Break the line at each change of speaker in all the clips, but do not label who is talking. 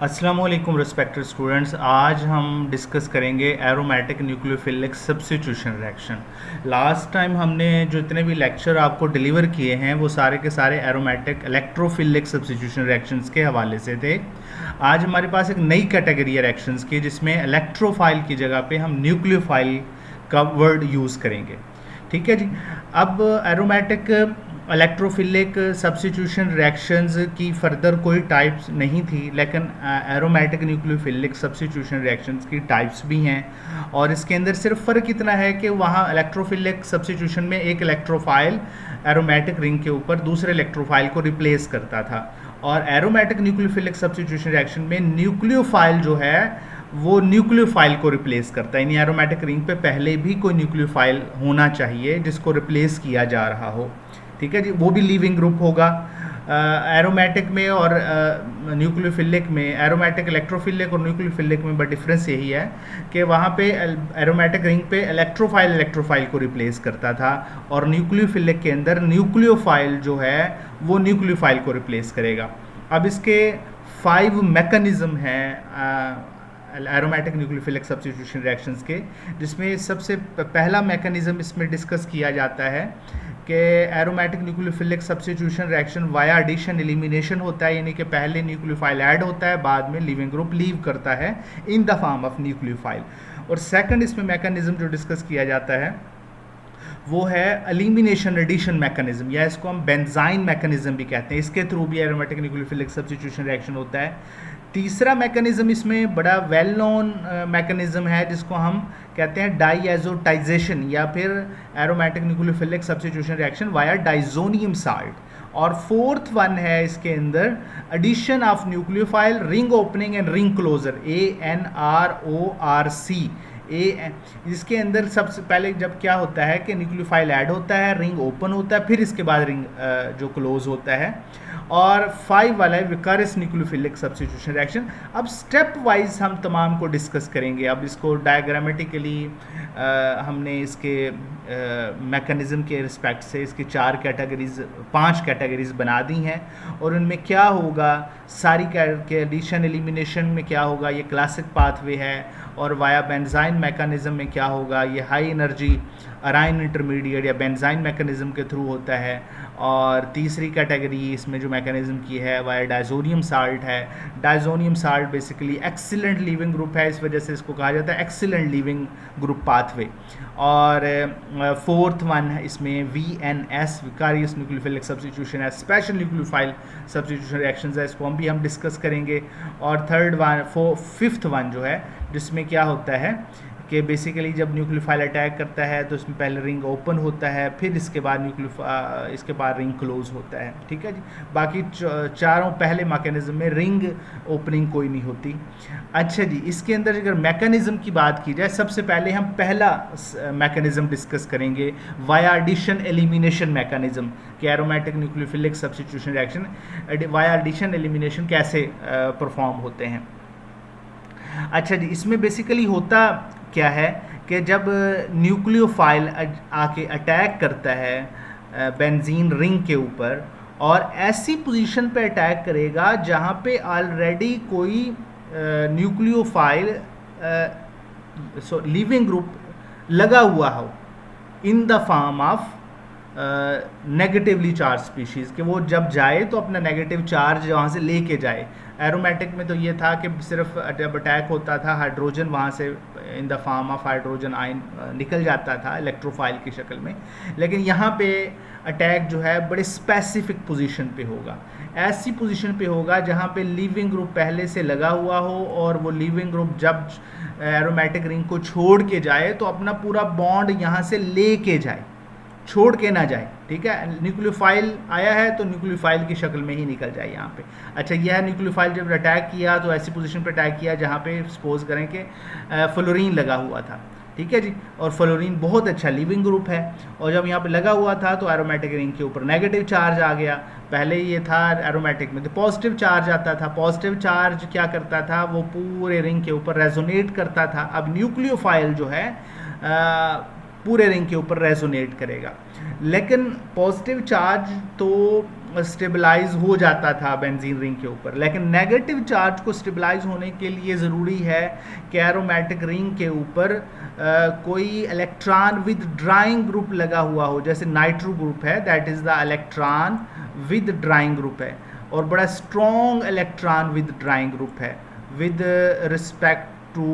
अस्सलाम वालेकुम respected students. आज हम डिस्कस करेंगे aromatic nucleophilic substitution reaction. Last time हमने जो इतने भी लेक्चर आपको डिलीवर किए हैं वो सारे के सारे एरोमेटिक इलेक्ट्रोफिलिक सब्स्टिट्यूशन रिएक्शंस के हवाले से थे। आज हमारे पास एक नई कैटेगरी है रिएक्शंस की जिसमें इलेक्ट्रोफाइल की जगह पे हम न्यूक्लियोफाइल का वर्ड यूज़ करेंगे। ठीक है जी। अब एरोमेटिक इलेक्ट्रोफिलिक सब्स्टिट्यूशन रिएक्शंस की फर्दर कोई टाइप्स नहीं थी, लेकिन एरोमेटिक न्यूक्लियोफिलिक सब्स्टिट्यूशन रिएक्शंस की टाइप्स भी हैं। और इसके अंदर सिर्फ फ़र्क इतना है कि वहाँ इलेक्ट्रोफिलिक सब्स्टिट्यूशन में एक इलेक्ट्रोफाइल एरोमेटिक रिंग के ऊपर दूसरे इलेक्ट्रोफाइल को रिप्लेस करता था, और एरोमेटिक न्यूक्लियोफिलिक सब्स्टिट्यूशन रिएक्शन में न्यूक्लियोफाइल जो है वो न्यूक्लियोफाइल को रिप्लेस करता है। यानी एरोमेटिक रिंग पे पहले भी कोई न्यूक्लियोफाइल होना चाहिए जिसको रिप्लेस किया जा रहा हो। ठीक है जी। वो भी लीविंग ग्रुप होगा। एरोमेटिक में और न्यूक्लियोफिलिक में, एरोमेटिक इलेक्ट्रोफिलिक और न्यूक्लियोफिलिक में बट डिफरेंस यही है कि वहाँ पे एरोमेटिक रिंग पे इलेक्ट्रोफाइल को रिप्लेस करता था, और न्यूक्लियोफिलिक के अंदर न्यूक्लियोफाइल जो है वो न्यूक्लियोफाइल को रिप्लेस करेगा। अब इसके 5 मैकेनिज्म हैं एरोमेटिक न्यूक्लियोफिलिक सब्स्टिट्यूशन रिएक्शंस के, जिसमें सबसे पहला मैकेनिज्म इसमें डिस्कस किया जाता है कि aromatic nucleophilic substitution reaction via addition elimination होता है। यानी कि पहले न्यूक्लियोफाइल ऐड होता है, बाद में लिविंग ग्रुप लीव करता है in the form of nucleophile. और सेकंड इसमें मैकेनिज्म जो डिस्कस किया जाता है वो है एलिमिनेशन एडिशन मैकेनिज्म, या इसको हम बेंजाइन मैकेनिज्म भी कहते हैं। इसके थ्रू भी एरोमेटिक न्यूक्लियोफिलिक सब्स्टिट्यूशन रिएक्शन होता है। तीसरा मैकेनिज्म इसमें बड़ा वेल नोन मैकेनिज्म है जिसको हम कहते हैं डाईएज़ोटाइजेशन, या फिर aromatic nucleophilic substitution reaction via diazonium salt. और फोर्थ वन है इसके अंदर addition of nucleophile, ring opening and ring closure, ANRORC। इसके अंदर सबसे पहले जब क्या होता है कि न्यूक्लियोफाइल ऐड होता है, रिंग ओपन होता है, फिर इसके बाद रिंग जो क्लोज होता है। और 5 वाला है विकरस न्यूक्लियोफिलिक सब्स्टिट्यूशन रिएक्शन। अब स्टेप वाइज हम तमाम को डिस्कस करेंगे। अब इसको डायग्रामेटिकली हमने इसके मैकेनिज्म के रिस्पेक्ट से इसकी 5 कैटेगरीज बना दी हैं, और उनमें क्या होगा, सारी के एडिशन एलिमिनेशन में क्या होगा, ये क्लासिक पाथवे है। और वाया बेंजाइन मैकेनिज्म में क्या होगा, ये हाई एनर्जी अराइन इंटरमीडिएट या बेंजाइन मैकेनिज्म के थ्रू होता है। और तीसरी कैटेगरी इसमें जो मैकेनिज्म की है वाया डाइजोनियम साल्ट है। Diazonium salt basically excellent leaving group है, इस वजह से इसको कहा जाता है एक्सीलेंट लीविंग ग्रुप पाथवे। और फोर्थ वन है इसमें VNS विकारियस न्यूक्लियोफिलिक सब्स्टिट्यूशन है, स्पेशल न्यूक्लियोफाइल सब्स्टिट्यूशन रिएक्शंस है, इसको भी हम डिस्कस करेंगे। और फिफ्थ वन जो है जिसमें क्या होता है कि बेसिकली जब न्यूक्लियोफाइल अटैक करता है तो इसमें पहले रिंग ओपन होता है, फिर इसके बाद इसके बाद रिंग क्लोज होता है। ठीक है जी। बाकी चारों पहले मैकेनिज्म में रिंग ओपनिंग कोई नहीं होती। अच्छा जी, इसके अंदर अगर मैकेनिज्म की बात की जाए, सबसे पहले हम पहला मैकेनिज्म डिस्कस करेंगे वाया एडिशन एलिमिनेशन मैकेनिज्म कि aromatic nucleophilic substitution reaction via addition elimination कैसे परफॉर्म होते हैं। अच्छा जी, इसमें बेसिकली होता क्या है कि जब न्यूक्लियोफाइल आके अटैक करता है बेंजीन रिंग के ऊपर, और ऐसी पोजीशन पे अटैक करेगा जहाँ पे ऑलरेडी कोई न्यूक्लियोफाइल लिविंग ग्रुप लगा हुआ हो in the form of negatively charge species, कि वो जब जाए तो अपना नेगेटिव चार्ज वहाँ से लेके जाए। एरोमेटिक में तो ये था कि सिर्फ जब अटैक होता था हाइड्रोजन वहाँ से in the form of hydrogen ion निकल जाता था इलेक्ट्रोफाइल की शक्ल में, लेकिन यहाँ पे अटैक जो है बड़े स्पेसिफिक पोजीशन पे होगा। ऐसी पोजीशन पे होगा जहाँ पे लिविंग ग्रुप पहले से लगा हुआ हो, और वो लिविंग ग्रुप जब एरोमेटिक रिंग को छोड़ के जाए तो अपना पूरा बॉन्ड यहाँ से ले के जाए, छोड़ के ना जाए। ठीक है, न्यूक्लियोफाइल आया है तो न्यूक्लियोफाइल की शक्ल में ही निकल जाए यहाँ पे। अच्छा, यह न्यूक्लियोफाइल जब अटैक किया तो ऐसी पोजीशन पे अटैक किया जहाँ पे सपोज करें कि फ्लोरीन लगा हुआ था। ठीक है जी, और फ्लोरीन बहुत अच्छा लिविंग ग्रुप है, और जब यहाँ पे लगा हुआ था तो एरोमेटिक रिंग के ऊपर नेगेटिव चार्ज आ गया। पहले ये था एरोमेटिक में तो पॉजिटिव चार्ज आता था, पॉजिटिव चार्ज क्या करता था, वो पूरे रिंग के ऊपर रेजोनेट करता था। अब न्यूक्लियोफाइल जो है पूरे रिंग के ऊपर रेजोनेट करेगा, लेकिन पॉजिटिव चार्ज तो स्टेबलाइज हो जाता था बेंजीन रिंग के ऊपर। लेकिन नेगेटिव चार्ज को स्टेबलाइज होने के लिए ज़रूरी है कि एरोमेटिक रिंग के ऊपर कोई इलेक्ट्रॉन विद ड्राइंग ग्रुप लगा हुआ हो, जैसे नाइट्रो ग्रुप है, that is the electron withdrawing group है, और बड़ा strong electron withdrawing group है with respect to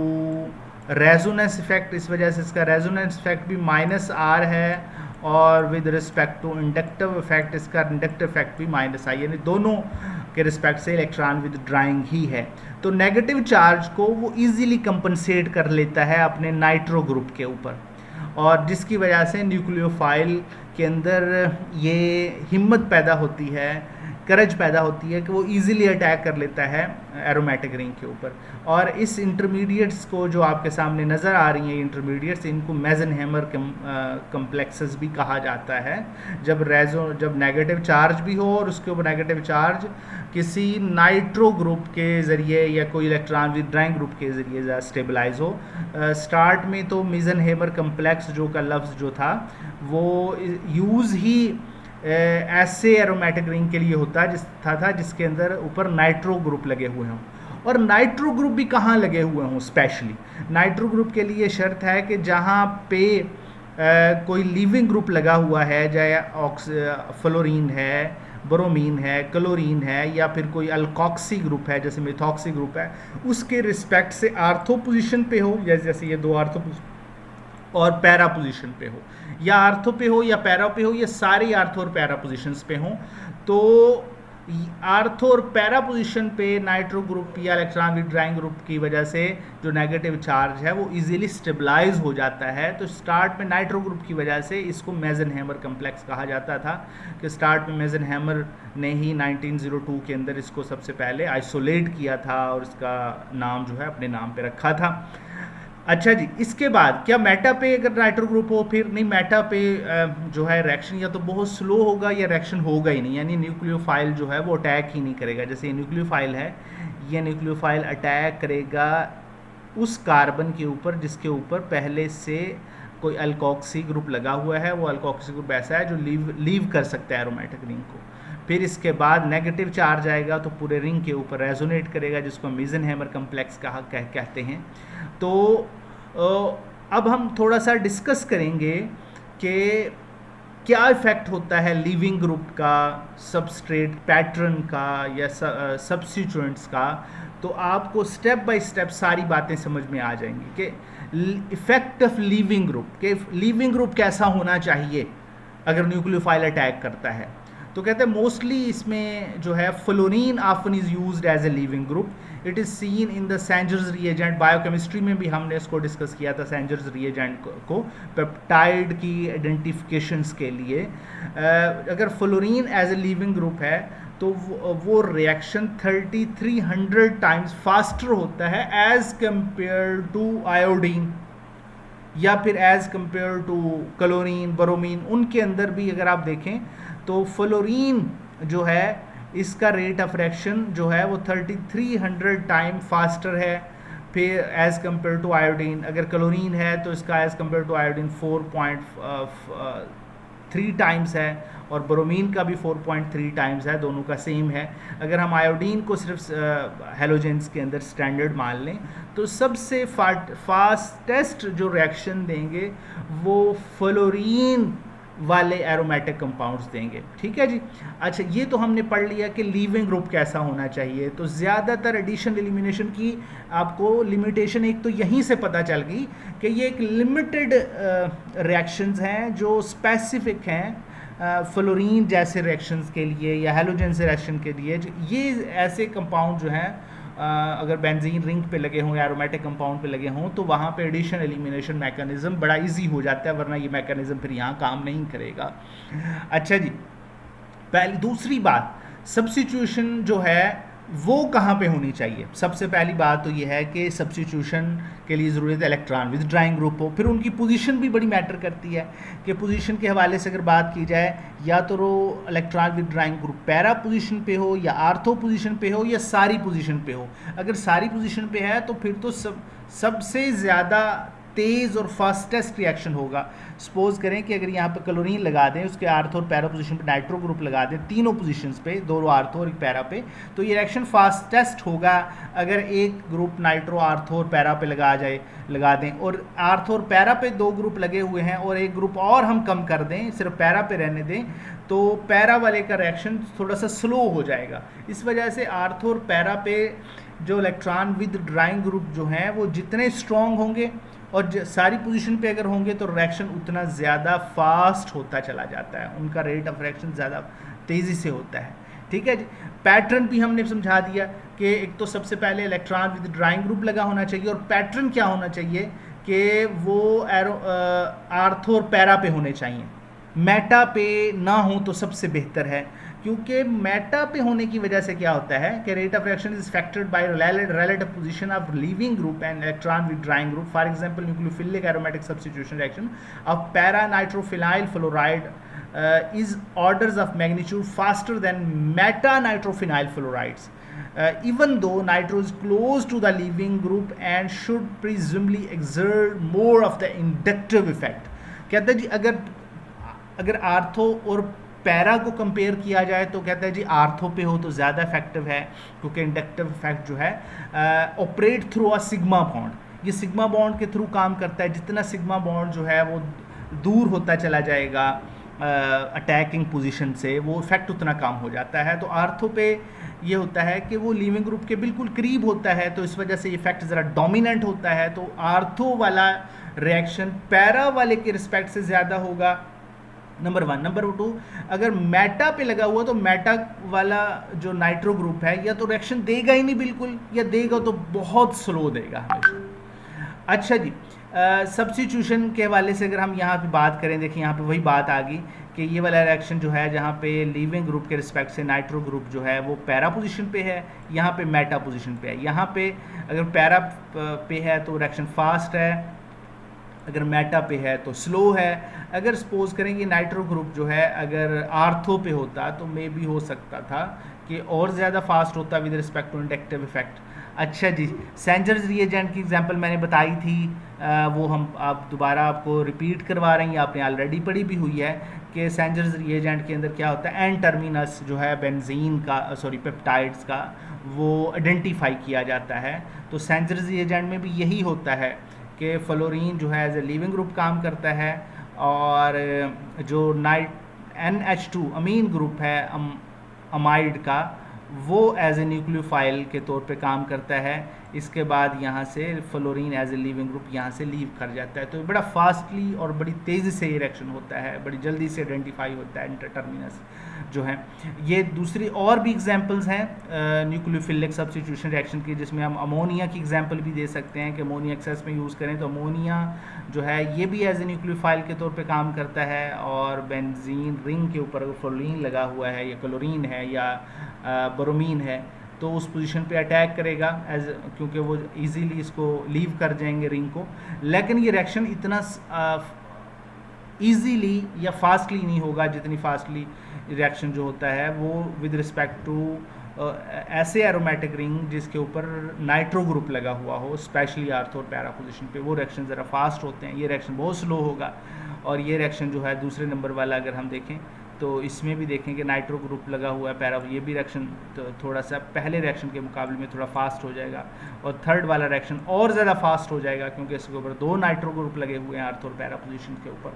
resonance effect. इस वजह से इसका रेजोनेंस इफेक्ट भी -r है, और with respect to inductive effect इसका इंडक्टिव इफेक्ट भी -i, यानी दोनों के रिस्पेक्ट से इलेक्ट्रॉन विद ड्राइंग ही है। तो नेगेटिव चार्ज को वो इजीली कंपनसेट कर लेता है अपने नाइट्रो ग्रुप के ऊपर, और जिसकी वजह से न्यूक्लियोफाइल के अंदर ये हिम्मत पैदा होती है, करज पैदा होती है कि वो इजीली अटैक कर लेता है एरोमेटिक रिंग के ऊपर। और इस इंटरमीडिएट्स को जो आपके सामने नज़र आ रही हैं इंटरमीडिएट्स, इनको मेजनहेमर कम्प्लेक्सेस भी कहा जाता है। जब नेगेटिव चार्ज भी हो और उसके ऊपर नेगेटिव चार्ज किसी नाइट्रो ग्रुप के ज़रिए या कोई इलेक्ट्रॉन विद ड्राइंग ग्रुप के ज़रिए स्टेबलाइज हो। स्टार्ट में तो मेजनहेमर कम्प्लेक्स जो का लफ्ज़ जो था वो यूज़ ही ऐसे एरोमेटिक रिंग के लिए होता था जिसके अंदर ऊपर नाइट्रो ग्रुप लगे हुए हों। और नाइट्रो ग्रुप भी कहाँ लगे हुए हों? स्पेशली नाइट्रो ग्रुप के लिए शर्त है कि जहाँ पे कोई लीविंग ग्रुप लगा हुआ है, चाहे फ्लोरीन है, ब्रोमीन है, क्लोरीन है, या फिर कोई अल्कोक्सी ग्रुप है जैसे मिथॉक्सी ग्रुप है, उसके रिस्पेक्ट से आर्थो पोजीशन पे हो, जैसे ये दो आर्थो और पैरा पोजीशन पे हो, या आर्थो पे हो या पैरा पे हो, या सारी आर्थो और पैरा पोजीशंस पे हो। तो आर्थो और पैरा पोजीशन पे नाइट्रो ग्रुप या इलेक्ट्रॉन विद ड्राइंग ग्रुप की वजह से जो नेगेटिव चार्ज है वो इजीली स्टेबलाइज हो जाता है। तो स्टार्ट में नाइट्रो ग्रुप की वजह से इसको मेजनहेमर कम्प्लेक्स कहा जाता था, कि स्टार्ट में मेजनहेमर ने ही 1902 के अंदर इसको सबसे पहले आइसोलेट किया था और इसका नाम जो है अपने नाम पे रखा था। अच्छा जी, इसके बाद क्या मेटा पे अगर नाइट्रो ग्रुप हो, फिर नहीं, मेटा पे जो है रिएक्शन या तो बहुत स्लो होगा या रिएक्शन होगा ही नहीं, यानी न्यूक्लियोफाइल जो है वो अटैक ही नहीं करेगा। जैसे ये न्यूक्लियोफाइल है, ये न्यूक्लियोफाइल अटैक करेगा उस कार्बन के ऊपर जिसके ऊपर पहले से कोई अल्कोक्सी ग्रुप लगा हुआ है। वो अल्कोक्सी ग्रुप ऐसा है जो लीव कर सकता है एरोमेटिक रिंग को। फिर इसके बाद नेगेटिव चार्ज आएगा तो पूरे रिंग के ऊपर रेजोनेट करेगा, जिसको मेजनहेमर कम्प्लेक्स कहते हैं। तो अब हम थोड़ा सा डिस्कस करेंगे कि क्या इफ़ेक्ट होता है लिविंग ग्रुप का, सबस्ट्रेट पैटर्न का, या सब्स्टिट्यूएंट्स का। तो आपको स्टेप बाय स्टेप सारी बातें समझ में आ जाएंगी कि इफ़ेक्ट ऑफ लिविंग ग्रुप, के लिविंग ग्रुप कैसा होना चाहिए अगर न्यूक्लियोफाइल अटैक करता है। तो कहते हैं मोस्टली इसमें जो है fluorine often is used as a leaving group. It is seen in the Sanger's reagent. Biochemistry में भी हमने इसको डिस्कस किया था, सेंजर्स रिएजेंट को पेप्टाइड की आइडेंटिफिकेशंस के लिए। अगर fluorine as a leaving group है तो वो रिएक्शन 3300 टाइम्स फास्टर होता है एज कंपेयर टू आयोडीन, या फिर as compare to chlorine, bromine. उनके अंदर भी अगर आप देखें तो फ्लोरीन जो है इसका रेट ऑफ रिएक्शन जो है वो 3300 टाइम फास्टर है फिर एज कंपेयर टू आयोडीन। अगर क्लोरीन है तो इसका as compare to iodine 4.3 times है, और ब्रोमीन का भी 4.3 टाइम्स है, दोनों का सेम है। अगर हम आयोडीन को सिर्फ हेलोजेंस के अंदर स्टैंडर्ड मान लें तो सबसे फास्टेस्ट जो रिएक्शन देंगे वो फ्लोरीन वाले एरोमेटिक कंपाउंड्स देंगे। ठीक है जी। अच्छा, ये तो हमने पढ़ लिया कि लीविंग ग्रुप कैसा होना चाहिए। तो ज़्यादातर एडिशन एलिमिनेशन की आपको लिमिटेशन एक तो यहीं से पता चल गई कि ये एक लिमिटेड रिएक्शंस हैं जो स्पेसिफिक हैं फ्लोरीन जैसे रिएक्शंस के लिए या हेलोजन से रिएक्शन के लिए। ये ऐसे कंपाउंड जो हैं अगर बेंजीन रिंग पे लगे हों या एरोमेटिक कंपाउंड पे लगे हों तो वहाँ पे एडिशन एलिमिनेशन मैकेनिज़्म बड़ा इजी हो जाता है, वरना ये मैकेनिज़्म फिर यहाँ काम नहीं करेगा। अच्छा जी, दूसरी बात, सब्स्टिट्यूशन जो है वो कहाँ पे होनी चाहिए। सबसे पहली बात तो ये है कि सब्स्टिट्यूशन के लिए ज़रूरत है इलेक्ट्रॉन विद ड्राइंग ग्रुप हो। फिर उनकी पोजीशन भी बड़ी मैटर करती है कि पोजीशन के हवाले से अगर बात की जाए, या तो वो electron withdrawing group para position पे हो, या आर्थो पोजीशन पे हो, या सारी पोजीशन पे हो। अगर सारी पोजीशन पे है तो फिर तो सबसे ज़्यादा तेज़ और फास्टेस्ट रिएक्शन होगा। सपोज करें कि अगर यहाँ पे क्लोरीन लगा दें, उसके आर्थो और पैरा पोजीशन पे नाइट्रो ग्रुप लगा दें, तीनों पोजीशंस पे, दो आर्थो और एक पैरा पे, तो ये रिएक्शन फास्टेस्ट होगा अगर एक ग्रुप नाइट्रो आर्थो और पैरा पे लगा दें, और आर्थो और पैरा पे दो ग्रुप लगे हुए हैं और एक ग्रुप और हम कम कर दें, सिर्फ पैरा पे रहने दें, तो पैरा वाले का रिएक्शन थोड़ा सा स्लो हो जाएगा। इस वजह से आर्थो और पैरा पे जो इलेक्ट्रॉन विद ड्राइंग ग्रुप जो हैं वो जितने स्ट्रॉन्ग होंगे और सारी पोजीशन पे अगर होंगे तो रिएक्शन उतना ज़्यादा फास्ट होता चला जाता है, उनका रेट ऑफ रिएक्शन ज़्यादा तेज़ी से होता है। ठीक है जी। पैटर्न भी हमने समझा दिया कि एक तो सबसे पहले इलेक्ट्रॉन विद ड्राइंग ग्रुप लगा होना चाहिए, और पैटर्न क्या होना चाहिए कि वो आर्थो और पैरा पे होने चाहिए, मेटा पे ना हो तो सबसे बेहतर है, क्योंकि मेटा पे होने की वजह से क्या होता है कि rate of reaction is factored by relative position of leaving group and electron withdrawing group. For example nucleophilic aromatic substitution reaction of para nitrophenyl fluoride is orders of magnitude faster than meta nitrophenyl fluorides, even though nitro is close to the leaving group and should presumably exert more of the inductive effect। कहते हैं जी अगर ortho और para को compare किया जाए तो कहता है जी आर्थो पे हो तो ज़्यादा इफेक्टिव है, क्योंकि इंडक्टिव इफेक्ट जो है operate through a sigma bond, ये सिग्मा बॉन्ड के थ्रू काम करता है। जितना सिग्मा बॉन्ड जो है वो दूर होता चला जाएगा अटैकिंग पोजीशन से, वो इफेक्ट उतना कम हो जाता है। तो आर्थो पे ये होता है कि वो लीविंग ग्रुप के बिल्कुल करीब होता है, तो इस वजह से इफेक्ट ज़रा डोमिनेंट होता है, तो आर्थो वाला रिएक्शन पैरा वाले के रिस्पेक्ट से ज़्यादा होगा, नंबर 1। नंबर 2, अगर मेटा पे लगा हुआ तो मेटा वाला जो नाइट्रो ग्रुप है या तो रिएक्शन देगा ही नहीं बिल्कुल, या देगा तो बहुत स्लो देगा हमेशा। अच्छा जी, सब्स्टिट्यूशन के हवाले से अगर हम यहाँ पे बात करें, देखिए यहाँ पे वही बात आ गई कि ये वाला रिएक्शन जो है जहाँ पे लीविंग ग्रुप के रिस्पेक्ट से नाइट्रो ग्रुप जो है वो पैरा पोजीशन पे है, यहाँ पे मेटा पोजीशन पे है। यहाँ पे अगर पैरा पे है तो रिएक्शन फास्ट है, अगर मेटा पे है तो स्लो है। अगर सपोज करें कि नाइट्रो ग्रुप जो है अगर आर्थो पे होता तो मे भी हो सकता था कि और ज़्यादा फास्ट होता with respect to inductive effect. अच्छा जी, सेंजर्स रिएजेंट की एग्जांपल मैंने बताई थी, वो हम आप दोबारा आपको रिपीट करवा रहे हैं, आपने ऑलरेडी पढ़ी भी हुई है कि सेंजर्स रिएजेंट के अंदर क्या होता है, एन टर्मिनस जो है बेंजीन का पेप्टाइड्स का वो आइडेंटिफाई किया जाता है। तो सेंजर्स रिएजेंट में भी यही होता है कि फ्लोरीन जो है एज ए लीविंग ग्रुप काम करता है, और जो NH2 अमीन ग्रुप है अमाइड का, वो एज ए न्यूक्लियोफाइल के तौर पे काम करता है। इसके बाद यहाँ से fluorine as a leaving group यहाँ से लीव कर जाता है। तो बड़ा फास्टली और बड़ी तेज़ी से ये रिएक्शन होता है, बड़ी जल्दी से आइडेंटिफाई होता है इंटरटर्मिनस जो है। ये दूसरी और भी एग्जांपल्स हैं न्यूक्लियोफिलिक सब्स्टिट्यूशन रिएक्शन की, जिसमें हम अमोनिया की एग्जांपल भी दे सकते हैं कि अमोनिया एक्सेस में यूज़ करें तो अमोनिया जो है ये भी एज ए न्यूक्लियोफाइल के तौर पे काम करता है, और बेंजीन रिंग के ऊपर अगर फ्लोरीन लगा हुआ है या क्लोरीन है या ब्रोमीन है तो उस पोजीशन पे अटैक करेगा क्योंकि वो इजीली इसको लीव कर जाएंगे रिंग को। लेकिन ये रिएक्शन इतना इजीली या फास्टली नहीं होगा जितनी फास्टली रिएक्शन जो होता है वो विद रिस्पेक्ट टू ऐसे एरोमेटिक रिंग जिसके ऊपर नाइट्रो ग्रुप लगा हुआ हो, स्पेशली आर्थो और पैरा पोजीशन पे। वो रिएक्शन ज़रा फास्ट होते हैं, ये रिएक्शन बहुत स्लो होगा। और ये रिएक्शन जो है दूसरे नंबर वाला अगर हम देखें तो इसमें भी देखें कि नाइट्रो ग्रुप लगा हुआ है पैरा, ये भी रिएक्शन तो थोड़ा सा पहले रिएक्शन के मुकाबले में थोड़ा फास्ट हो जाएगा, और थर्ड वाला रिएक्शन और ज़्यादा फास्ट हो जाएगा क्योंकि इसके ऊपर दो नाइट्रो ग्रुप लगे हुए हैं आर्थो और पैरा पोजीशन के ऊपर।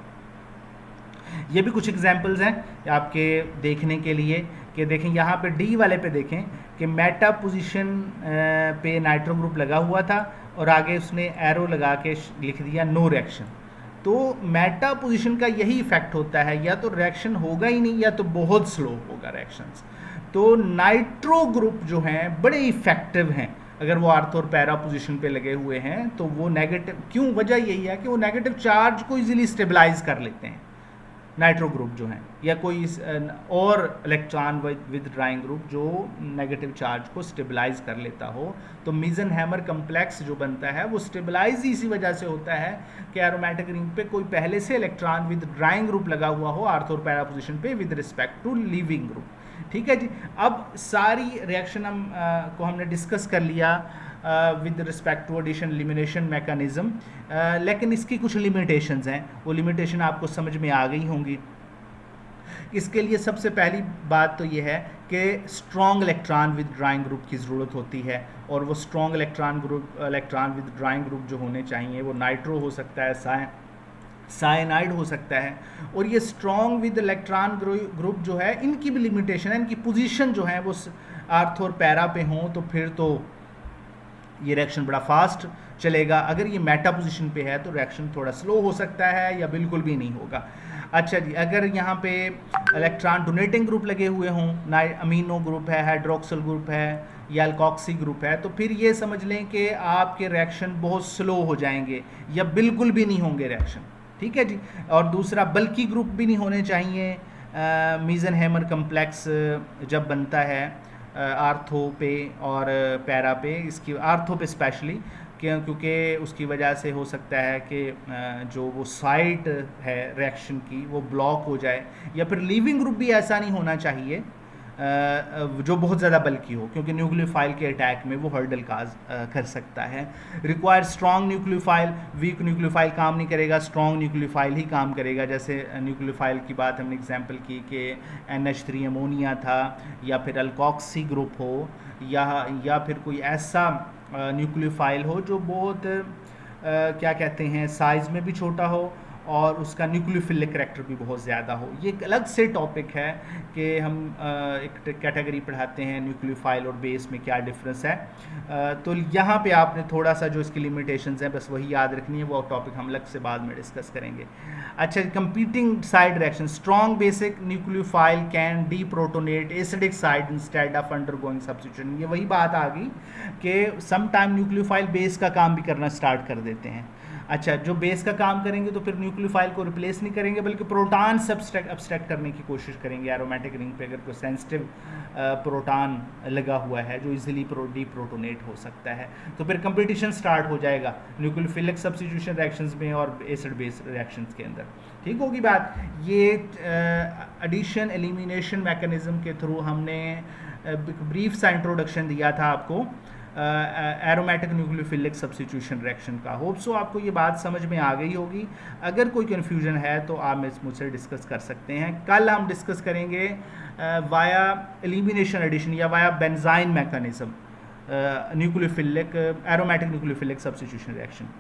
ये भी कुछ एग्जांपल्स हैं आपके देखने के लिए कि देखें यहाँ पे डी वाले पे देखें कि मेटा पोजीशन पे नाइट्रो ग्रुप लगा हुआ था और आगे उसने एरो लगा के लिख दिया नो रिएक्शन। तो मेटा पोजीशन का यही इफेक्ट होता है, या तो रिएक्शन होगा ही नहीं या तो बहुत स्लो होगा रिएक्शंस। तो नाइट्रो ग्रुप जो हैं बड़े इफेक्टिव हैं अगर वो आर्थो और पैरा पोजीशन पे लगे हुए हैं, तो वो नेगेटिव, क्यों, वजह यही है कि वो नेगेटिव चार्ज को इजीली स्टेबलाइज कर लेते हैं नाइट्रो ग्रुप जो हैं, या कोई और इलेक्ट्रॉन विद ड्राइंग ग्रुप जो नेगेटिव चार्ज को स्टेबलाइज कर लेता हो। तो मीज़न-हैमर कम्प्लेक्स जो बनता है वो स्टेबलाइज इसी वजह से होता है कि एरोमेटिक रिंग पे कोई पहले से इलेक्ट्रॉन विद ड्राइंग ग्रुप लगा हुआ हो आर्थो और पैरा पोजीशन पे with respect to leaving group. ठीक है जी। अब सारी रिएक्शन को हमने डिस्कस कर लिया with respect to addition elimination mechanism, लेकिन इसकी कुछ लिमिटेशंस हैं, वो लिमिटेशन आपको समझ में आ गई होंगी। इसके लिए सबसे पहली बात तो ये है कि strong electron withdrawing group की ज़रूरत होती है, और वो strong electron withdrawing group जो होने चाहिए वो नाइट्रो हो सकता है, साइनाइड हो सकता है। और ये स्ट्रॉन्ग विद इलेक्ट्रॉन ग्रुप जो है, इनकी भी लिमिटेशन है, इनकी पोजीशन जो है वो आर्थ और पैरा पे हों तो फिर तो ये रिएक्शन बड़ा फास्ट चलेगा। अगर ये मेटा पोजीशन पे है तो रिएक्शन थोड़ा स्लो हो सकता है या बिल्कुल भी नहीं होगा। अच्छा जी, अगर यहाँ पे इलेक्ट्रॉन डोनेटिंग ग्रुप लगे हुए हों, अमीनो ग्रुप है, हाइड्रोक्सिल ग्रुप है या अल्कोक्सी ग्रुप है, तो फिर ये समझ लें कि आपके रिएक्शन बहुत स्लो हो जाएंगे या बिल्कुल भी नहीं होंगे रिएक्शन। ठीक है जी। और दूसरा, बल्कि ग्रुप भी नहीं होने चाहिए। मीज़नहेमर कम्प्लेक्स जब बनता है आर्थो पे और पैरा पे, इसकी आर्थो पे स्पेशली, क्योंकि उसकी वजह से हो सकता है कि जो वो साइट है रिएक्शन की वो ब्लॉक हो जाए, या फिर लीविंग ग्रुप भी ऐसा नहीं होना चाहिए जो बहुत ज़्यादा बल्कि हो, क्योंकि न्यूक्लियोफाइल के अटैक में वो हर्डल काज कर सकता है। Require strong nucleophile, weak nucleophile काम नहीं करेगा, स्ट्रॉन्ग न्यूक्लियोफाइल ही काम करेगा। जैसे न्यूक्लियोफाइल की बात हमने एग्जांपल की कि NH3 अमोनिया था, या फिर अल्कोक्सी ग्रुप हो, या फिर कोई ऐसा न्यूक्लियोफाइल हो जो बहुत क्या कहते हैं साइज़ में भी छोटा हो और उसका न्यूक्लियोफिलिक करैक्टर भी बहुत ज़्यादा हो। ये एक अलग से टॉपिक है कि हम एक कैटेगरी पढ़ाते हैं न्यूक्लियोफाइल और बेस में क्या डिफरेंस है। तो यहाँ पे आपने थोड़ा सा जो इसकी लिमिटेशंस हैं बस वही याद रखनी है, वो टॉपिक हम अलग से बाद में डिस्कस करेंगे। अच्छा, competing side reaction, strong basic nucleophile can deprotonate acidic side instead of undergoing substitution. ये वही बात आ गई कि सम टाइम न्यूक्लियोफाइल बेस का काम भी करना स्टार्ट कर देते हैं। अच्छा, जो बेस का काम करेंगे तो फिर न्यूक्लियोफाइल को रिप्लेस नहीं करेंगे, बल्कि प्रोटॉन सब्सट्रैक्ट करने की कोशिश करेंगे। एरोमेटिक रिंग पे अगर कोई सेंसिटिव प्रोटॉन लगा हुआ है जो इजीली डीप्रोटोनेट हो सकता है, तो फिर कंपटीशन स्टार्ट हो जाएगा न्यूक्लियोफिलिक सब्स्टिट्यूशन रिएक्शंस में और एसिड बेस रिएक्शंस के अंदर। ठीक होगी बात। ये एडिशन एलिमिनेशन मैकेनिज्म के थ्रू हमने ब्रीफ सा इंट्रोडक्शन दिया था आपको एरोमेटिक न्यूक्लियोफिलिक सब्स्टिट्यूशन रिएक्शन का। होप सो आपको ये बात समझ में आ गई होगी। अगर कोई कन्फ्यूजन है तो आप मुझसे डिस्कस कर सकते हैं। कल हम डिस्कस करेंगे वाया एलिमिनेशन एडिशन या via benzene mechanism nucleophilic aromatic nucleophilic substitution reaction.